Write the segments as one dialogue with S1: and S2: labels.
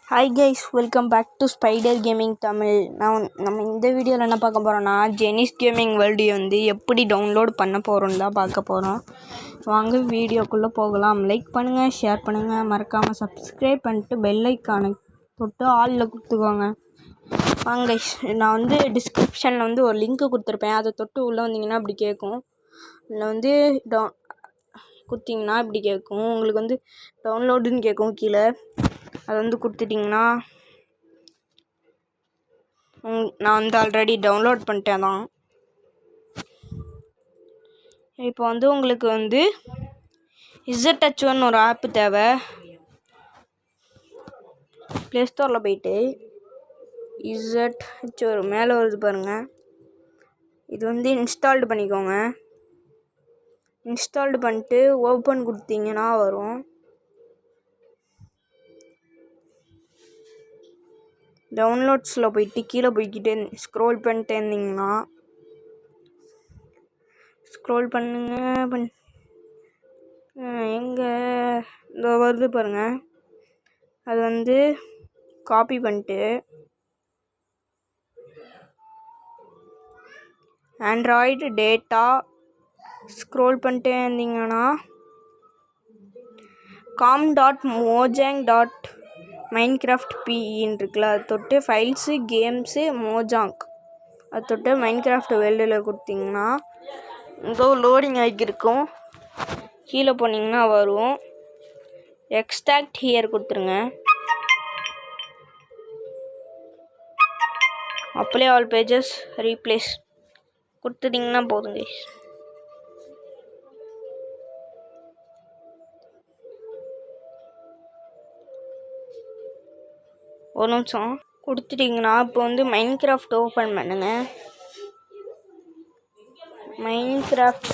S1: Hi guys, welcome back to Spider Gaming Tamil. நம்ம இந்த வீடியோவில் என்ன பார்க்க போகிறோன்னா, ஜெனிஸ் கேமிங் வேர்ல்டு வந்து எப்படி டவுன்லோட் பண்ண போகிறோன்னு தான் பார்க்க போகிறோம். வாங்க வீடியோக்குள்ளே போகலாம். லைக் பண்ணுங்கள், ஷேர் பண்ணுங்கள், மறக்காமல் சப்ஸ்கிரைப் பண்ணிட்டு பெல் ஐக்கானை தொட்டு ஆலில் கொடுத்துக்கோங்க. வாங்க கைஸ், நான் வந்து டிஸ்கிரிப்ஷனில் வந்து ஒரு லிங்க்கு கொடுத்துருப்பேன். அதை தொட்டு உள்ளே வந்தீங்கன்னா இப்படி கேட்கும். இதில் வந்து கொடுத்தீங்கன்னா இப்படி கேட்கும். உங்களுக்கு வந்து டவுன்லோடுன்னு கேட்கும். கீழே அதை வந்து கொடுத்துட்டிங்கன்னா நான் வந்து ஆல்ரெடி டவுன்லோட் பண்ணிட்டேன் தான். இப்போ வந்து உங்களுக்கு வந்து ZH1 ஒரு ஆப்பு தேவை. ப்ளே ஸ்டோரில் போயிட்டு ZH1 மேலே வருது பாருங்கள், இது வந்து இன்ஸ்டால்டு பண்ணிக்கோங்க. இன்ஸ்டால்டு பண்ணிட்டு ஓப்பன் கொடுத்தீங்கன்னா வரும். டவுன்லோட்ஸில் போயிட்டு கீழே போய்கிட்டே ஸ்க்ரோல் பண்ணிட்டே இருந்தீங்கன்னா ஸ்க்ரோல் எங்கே இந்த வருது பாருங்கள், அது வந்து காப்பி பண்ணிட்டு ஆண்ட்ராய்டு டேட்டா ஸ்க்ரோல் பண்ணிட்டே இருந்தீங்கன்னா com.mojang.minecraft பின்னு இருக்குல்ல, அது தொட்டு ஃபைல்ஸு கேம்ஸு மோஜாங் அது தொட்டு மைன்கிராஃப்ட் வேர்ல்டில் கொடுத்தீங்கன்னா இங்கே லோடிங் ஆகியிருக்கும். கீழே போனீங்கன்னா வரும். எக்ஸ்ட்ராக்ட் ஹியர் கொடுத்துருங்க. அப்ளை ஆல் பேஜஸ் ரீப்ளேஸ் கொடுத்துட்டிங்கன்னா போதுங்க. ஒரு நிமிஷம் கொடுத்துட்டிங்கன்னா இப்போ வந்து மைன்கிராஃப்ட் ஓப்பன் பண்ணுங்க. மைன்கிராஃப்ட்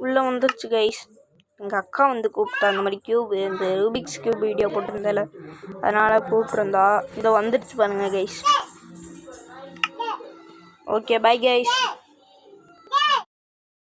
S1: உள்ளே வந்துருச்சு கைஸ். எங்கள் அக்கா வந்து கூப்பிட்டா, அந்த மாதிரி இந்த ரூபிக்ஸ் கியூப் வீடியோ போட்டிருந்தால அதனால் கூப்பிட்ருந்தா. இதை வந்துடுச்சு பாருங்கள் கைஸ். Okay, bye guys.